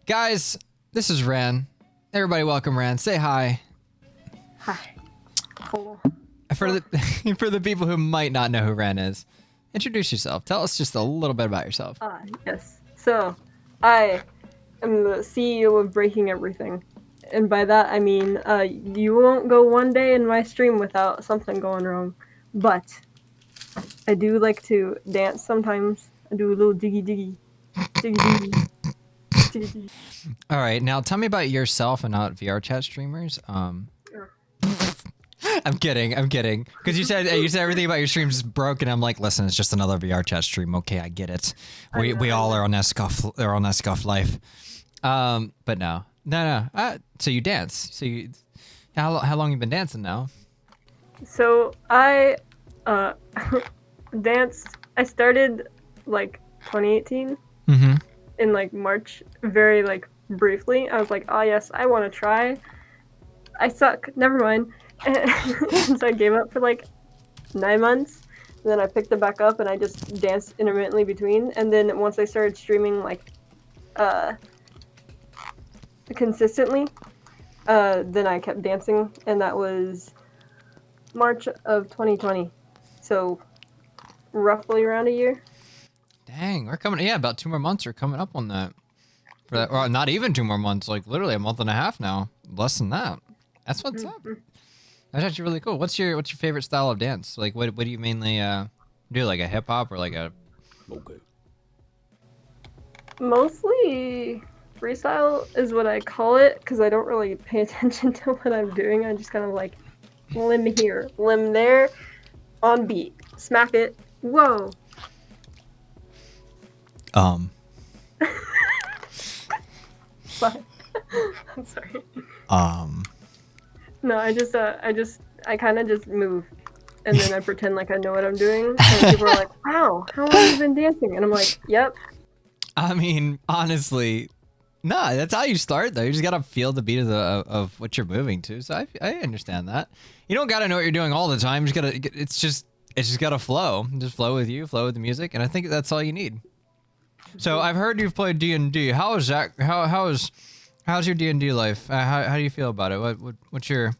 Guys, this is Ran. Everybody welcome Ran. Say hi. Hi. Hello. For the people who might not know who Ran is, introduce yourself. Tell us just a little bit about yourself. Yes. So, I am the CEO of Breaking Everything. And by that, I mean, you won't go one day in my stream without something going wrong. But, I do like to dance sometimes. I do a little diggy diggy. Diggy diggy. Diggy diggy. All right, now tell me about yourself and not VR chat streamers. I'm kidding. Because you said everything about your streams is broken. I'm like, listen, it's just another VR chat stream. Okay, I get it. We all are on that scuff life. But no. So you dance. So how long you been dancing now? So I danced. I started like 2018 in like March, very like briefly. I was like, oh yes, I want to try. I suck. Never mind. And so I gave up for like 9 months. And then I picked it back up and I just danced intermittently between. And then once I started streaming like consistently, then I kept dancing, and that was March of 2020. So roughly around a year. Dang, we're coming. Yeah, about 2 more months are coming up on that. For that, or not even 2 more months. Like literally a month and a half now. Less than that. That's what's up. That's actually really cool. What's your favorite style of dance? Like what do you mainly do? Like a hip hop or like a? Okay. Mostly freestyle is what I call it, because I don't really pay attention to what I'm doing. I just kind of like limb here, limb there, on beat, smack it. Whoa. What? I'm sorry. No, I kind of just move, and then I pretend like I know what I'm doing, and people are like, wow, how long have you been dancing? And I'm like, yep. I mean, honestly, no, that's how you start though. You just gotta feel the beat of what you're moving to. So I understand that. You don't gotta know what you're doing all the time. It's just gotta flow. Just flow with you, flow with the music, and I think that's all you need. So I've heard you've played D&D. How is that? How's your D&D life? How do you feel about it? What's your?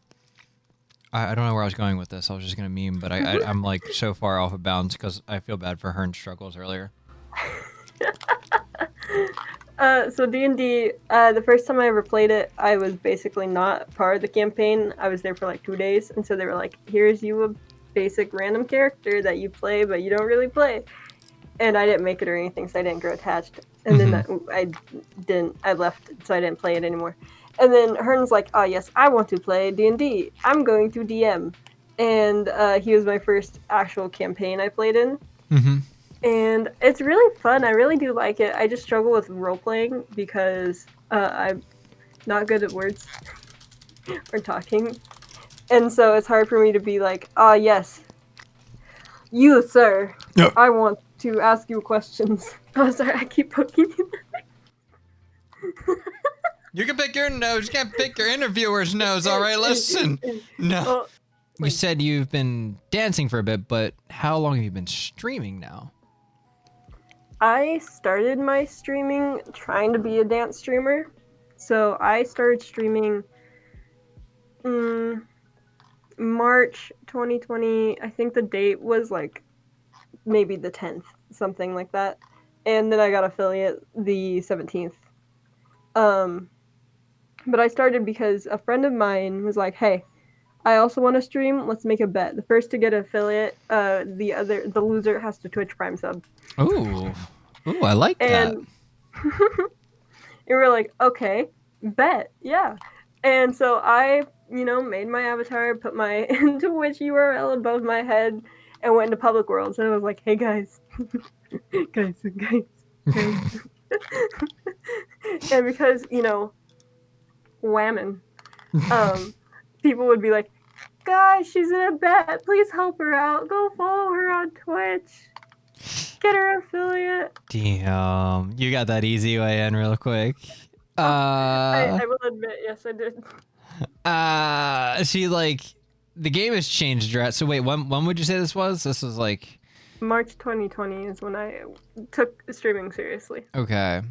I don't know where I was going with this. I was just gonna meme, but I'm like so far off of bounds because I feel bad for Hearn's struggles earlier. So D&D, the first time I ever played it, I was basically not part of the campaign. I was there for like 2 days, and so they were like, here's you a basic random character that you play, but you don't really play. And I didn't make it or anything, so I didn't grow attached. And then I left, so I didn't play it anymore. And then Hearn's like, oh yes, I want to play D&D. I'm going to DM. And he was my first actual campaign I played in. And it's really fun. I really do like it. I just struggle with role-playing because I'm not good at words or talking. And so it's hard for me to be like, ah, yes, you, sir, yep. I want to ask you questions. Oh, sorry, I keep poking you. You can pick your nose. You can't pick your interviewer's nose, all right? Listen. No. Well, you said you've been dancing for a bit, but how long have you been streaming now? I started my streaming trying to be a dance streamer. So I started streaming March 2020. I think the date was like maybe the 10th, something like that. And then I got affiliate the 17th. But I started because a friend of mine was like, hey, I also want to stream. Let's make a bet. The first to get affiliate, the loser has to Twitch Prime sub. Ooh, I like that. And we're like, okay, bet, yeah. And so I, made my avatar, put my Twitch URL above my head, and went into Public Worlds. And I was like, hey guys, guys. And because, whammon, people would be like, guys, she's in a bet. Please help her out. Go follow her on Twitch. Get her affiliate. Damn, you got that easy way in real quick. I will admit, yes, I did. See, like, the game has changed, right? So wait, when would you say this was? This was like March 2020 is when I took streaming seriously. Okay.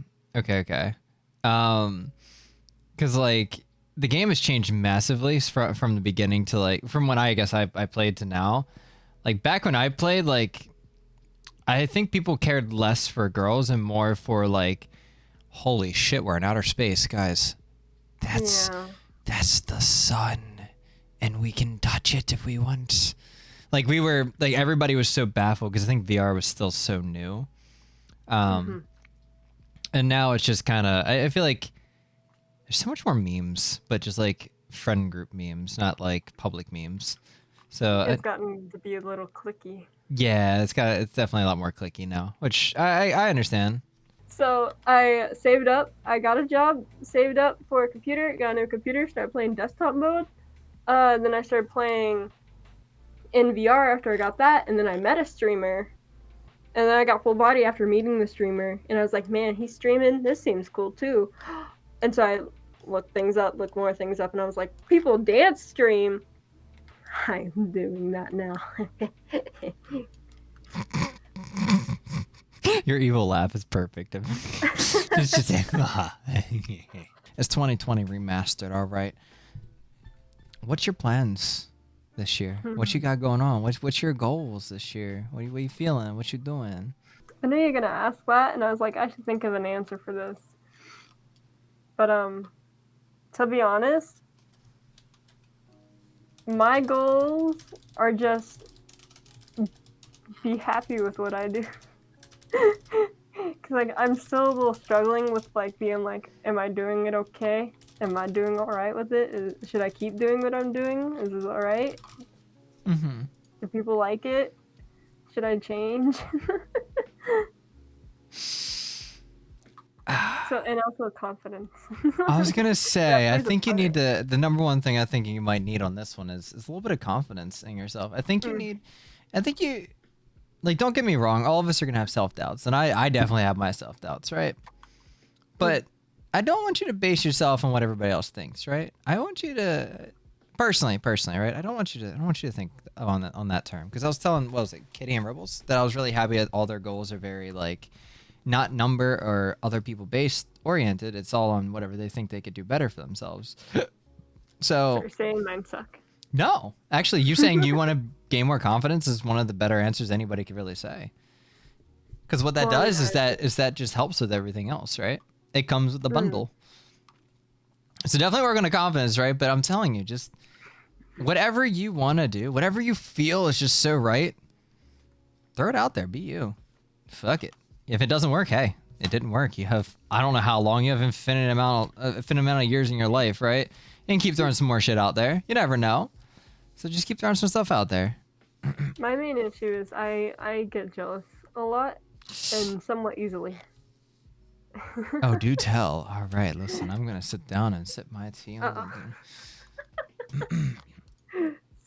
Because like the game has changed massively from the beginning to like from when I guess I played to now. Like back when I played, like I think people cared less for girls and more for like, holy shit, we're in outer space, guys. That's the sun, and we can touch it if we want. Like we were like everybody was so baffled because I think VR was still so new. And now it's just kind of I feel like there's so much more memes, but just like friend group memes, not like public memes. So it's gotten to be a little clicky. Yeah, it's definitely a lot more clicky now, which I understand. So I saved up. I got a job, saved up for a computer, got a new computer, started playing desktop mode. Then I started playing in VR after I got that, and then I met a streamer. And then I got full body after meeting the streamer, and I was like, man, he's streaming. This seems cool too. And so I looked more things up, and I was like, people dance stream. I'm doing that now. Your evil laugh is perfect. It's just it's 2020 remastered. All right. What's your plans this year? What you got going on? What's your goals this year? What are you feeling? What you doing? I knew you were gonna ask that, and I was like, I should think of an answer for this. But to be honest, my goals are just be happy with what I do. Cause like I'm still a little struggling with like being like, am I doing it okay? Am I doing all right with it? Should I keep doing what I'm doing? Is this all right? Do people like it? Should I change? So, and also confidence. I was gonna say, I think you need the number one thing I think you might need on this one is a little bit of confidence in yourself. I think you like, don't get me wrong, all of us are gonna have self-doubts, and I definitely have my self-doubts, right? But I don't want you to base yourself on what everybody else thinks, right? I want you to personally, right? I don't want you to think on that term, because I was telling, what was it, Kitty and Ribbles, that I was really happy that all their goals are very like not number or other people based oriented. It's all on whatever they think they could do better for themselves. So you're saying mine suck. No, actually, you saying you want to gain more confidence is one of the better answers anybody could really say. Because what that does is that just helps with everything else, right? It comes with the bundle. So definitely work on the confidence, right? But I'm telling you, just whatever you want to do, whatever you feel is just so right, throw it out there. Be you. Fuck it. If it doesn't work, hey, it didn't work. You have, I don't know how long, you have infinite amount of years in your life, right? And keep throwing some more shit out there. You never know. So just keep throwing some stuff out there. My main issue is I get jealous a lot and somewhat easily. Oh, do tell. All right, listen, I'm going to sit down and sip my tea.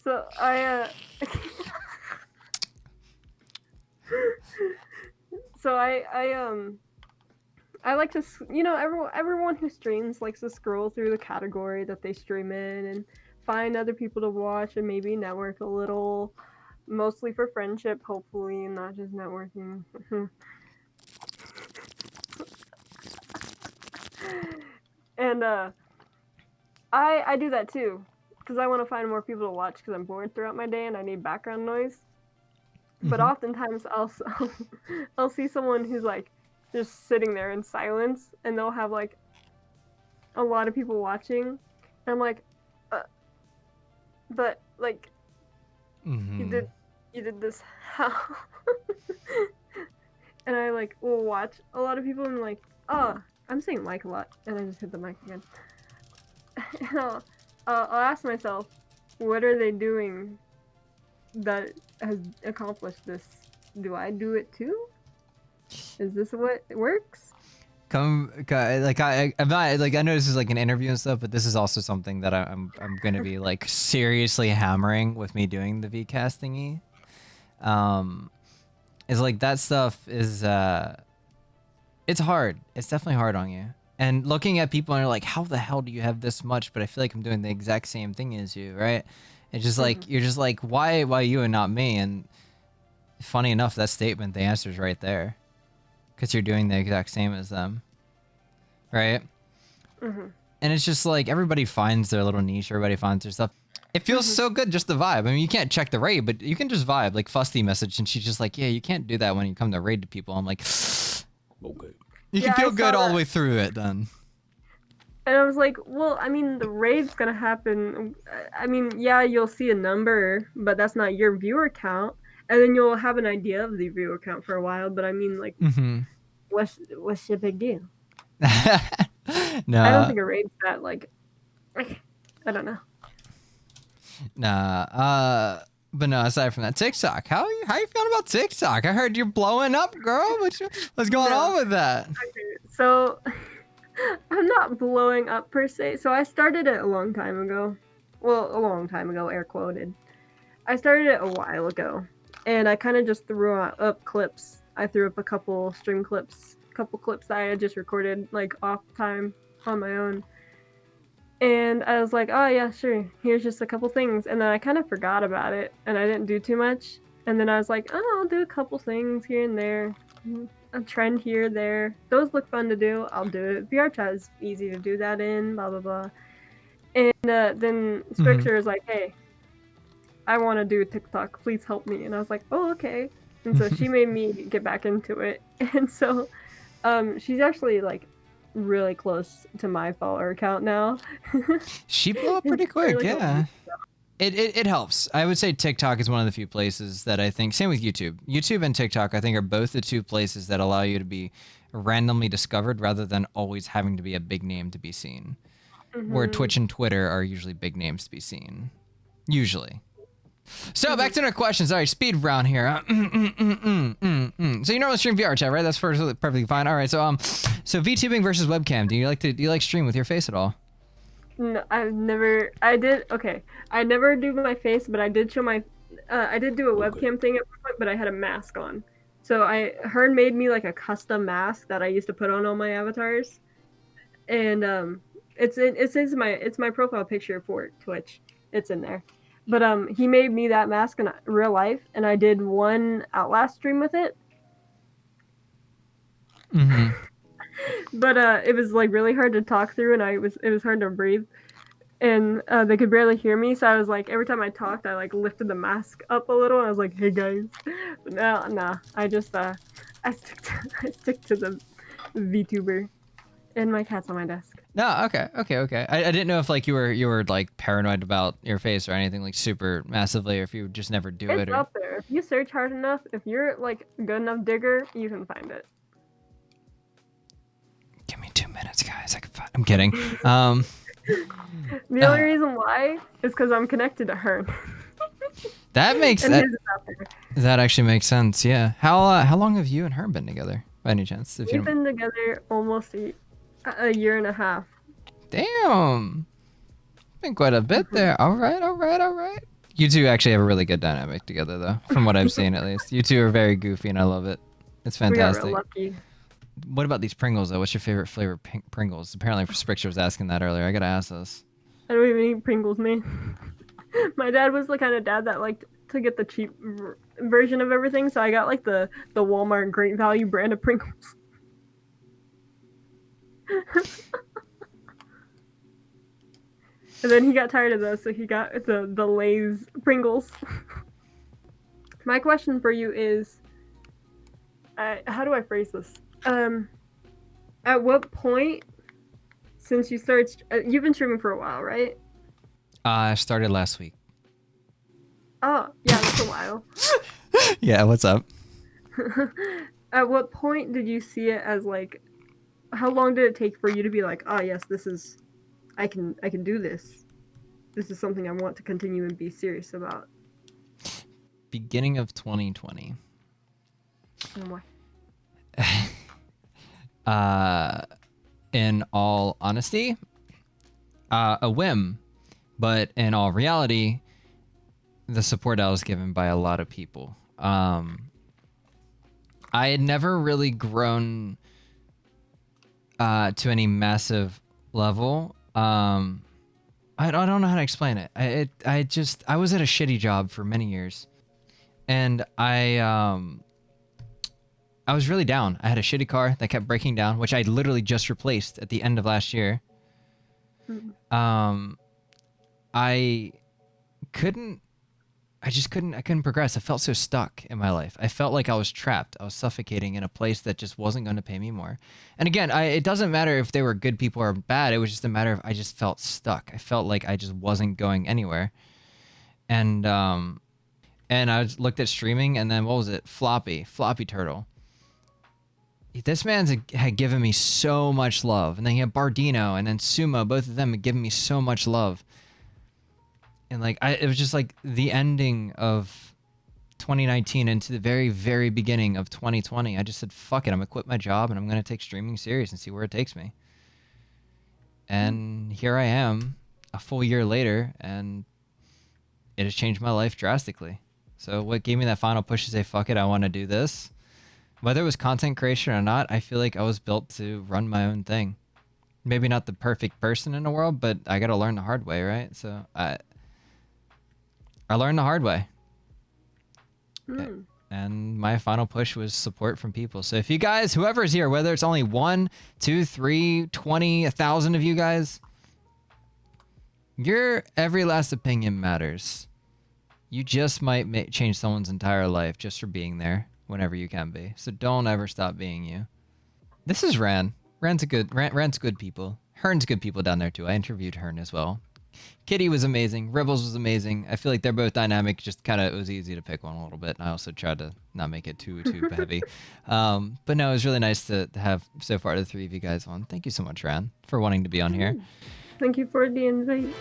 So I like to, you know, everyone who streams likes to scroll through the category that they stream in and find other people to watch and maybe network a little, mostly for friendship, hopefully, and not just networking. And I do that too, because I want to find more people to watch because I'm bored throughout my day and I need background noise. But oftentimes I'll see someone who's like just sitting there in silence, and they'll have like a lot of people watching, and I'm like, but like, you did this how? And I like will watch a lot of people and like, oh, I'm saying mic a lot, and I just hit the mic again. And I'll ask myself, what are they doing that has accomplished this? Do I do it too? Is this what works? Like I'm not like, I know this is like an interview and stuff, but this is also something that I'm gonna be like seriously hammering with me doing the VCast thingy. Is like that stuff is it's hard. It's definitely hard on you. And looking at people and you're like, how the hell do you have this much? But I feel like I'm doing the exact same thing as you, right? It's just like you're just like, why you and not me? And funny enough, that statement, the answer is right there. Because you're doing the exact same as them, right? And it's just like everybody finds their little niche, everybody finds their stuff. It feels so good just to vibe. I mean, you can't check the raid, but you can just vibe. Like Fusty messaged, and she's just like, yeah, you can't do that when you come to raid to people. I'm like, okay. You can feel good all the way through it then. And I was like, well, I mean, the raid's gonna happen. I mean, yeah, you'll see a number, but that's not your viewer count. And then you'll have an idea of the viewer count for a while. But I mean, like, what's the big deal? No. I don't think a raid's that, like, I don't know. Nah. But no, aside from that, TikTok. How you feeling about TikTok? I heard you're blowing up, girl. What's going on with that? Okay, so I'm not blowing up per se. So I started it a long time ago. Well, a long time ago, air quoted. I started it a while ago, and I kind of just threw up clips. I threw up a couple stream clips, that I had just recorded like off time on my own. And I was like, oh yeah, sure, here's just a couple things. And then I kind of forgot about it, and I didn't do too much. And then I was like, oh, I'll do a couple things here and there. A trend here, there. Those look fun to do, I'll do it. VR chat is easy to do that in, blah, blah, blah. And then Strixer is like, hey, I want to do TikTok, please help me. And I was like, oh, okay. And so she made me get back into it. And so she's actually like really close to my follower count now. She blew up pretty quick, really yeah. It helps. I would say TikTok is one of the few places that I think, same with YouTube. YouTube and TikTok, I think, are both the two places that allow you to be randomly discovered rather than always having to be a big name to be seen. Where Twitch and Twitter are usually big names to be seen. Usually. So back to our questions. All right, speed round here. So you normally stream VR chat, right? That's perfectly fine. All right, so VTubing versus webcam. Do you like stream with your face at all? No, I've never. I did. Okay, I never do my face, but I did show my. I did do a webcam thing at one point, but I had a mask on. So Hearn made me like a custom mask that I used to put on all my avatars, and it's my profile picture for Twitch. It's in there. But he made me that mask in real life, and I did one Outlast stream with it. But it was like really hard to talk through, and it was hard to breathe, and they could barely hear me. So I was like, every time I talked, I like lifted the mask up a little, and I was like, "Hey guys," but nah. I just I stick to the VTuber, and my cat's on my desk. No, okay. I didn't know if like you were like paranoid about your face or anything like super massively, or if you would just never do it. It's up there. If you search hard enough, if you're like a good enough digger, you can find it. Give me 2 minutes, guys. I can find. I'm kidding. The only reason why is because I'm connected to her. That makes sense. That actually makes sense. Yeah. How long have you and her been together, by any chance? We've been together almost a year and a half. Damn. Been quite a bit there. All right. You two actually have a really good dynamic together, though, from what I've seen at least. You two are very goofy, and I love it. It's fantastic. We got real lucky. What about these Pringles, though? What's your favorite flavor of Pringles? Apparently, Sprixer was asking that earlier. I gotta ask this. I don't even eat Pringles, man. My dad was the kind of dad that liked to get the cheap version of everything, so I got like the Walmart Great Value brand of Pringles. And then he got tired of those, so he got the Lay's Pringles. My question for you is, how do I phrase this? At what point, since you started, you've been streaming for a while, right? I started last week. Oh, yeah, that's a while. Yeah, what's up? At what point did you see it as like, how long did it take for you to be like, oh yes, this is, I can do this. This is something I want to continue and be serious about. Beginning of 2020. And why? In all honesty, a whim, but in all reality, the support I was given by a lot of people. I had never really grown to any massive level. I don't know how to explain it. I was at a shitty job for many years, and I was really down. I had a shitty car that kept breaking down, which I literally just replaced at the end of last year. I couldn't I couldn't progress. I felt so stuck in my life. I felt like I was trapped. I was suffocating in a place that just wasn't going to pay me more. And again, it doesn't matter if they were good people or bad. It was just a matter of I just felt stuck. I felt like I just wasn't going anywhere. And looked at streaming, and then what was it? Floppy Turtle. This man's had given me so much love. And then he had Bardino and then Sumo. Both of them had given me so much love. And like it was just like the ending of 2019 into the very, very beginning of 2020. I just said, fuck it, I'm gonna quit my job and I'm gonna take streaming serious and see where it takes me. And here I am a full year later, and it has changed my life drastically. So what gave me that final push to say, fuck it, I want to do this? Whether it was content creation or not, I feel like I was built to run my own thing. Maybe not the perfect person in the world, but I gotta learn the hard way, right? So I learned the hard way. And my final push was support from people. So if you guys, whoever's here, whether it's only 1, 2, 3, 20, 1,000 of you guys, your every last opinion matters. You just might change someone's entire life just for being there whenever you can be. So don't ever stop being you. This is Ran. Ran's good people. Hearn's good people down there too. I interviewed Hearn as well. Kitty was amazing. Rebels was amazing. I feel like they're both dynamic. Just kind of, it was easy to pick one a little bit. And I also tried to not make it too heavy. But no, it was really nice to have so far the 3 of you guys on. Thank you so much, Ran, for wanting to be on here. Thank you for the invite.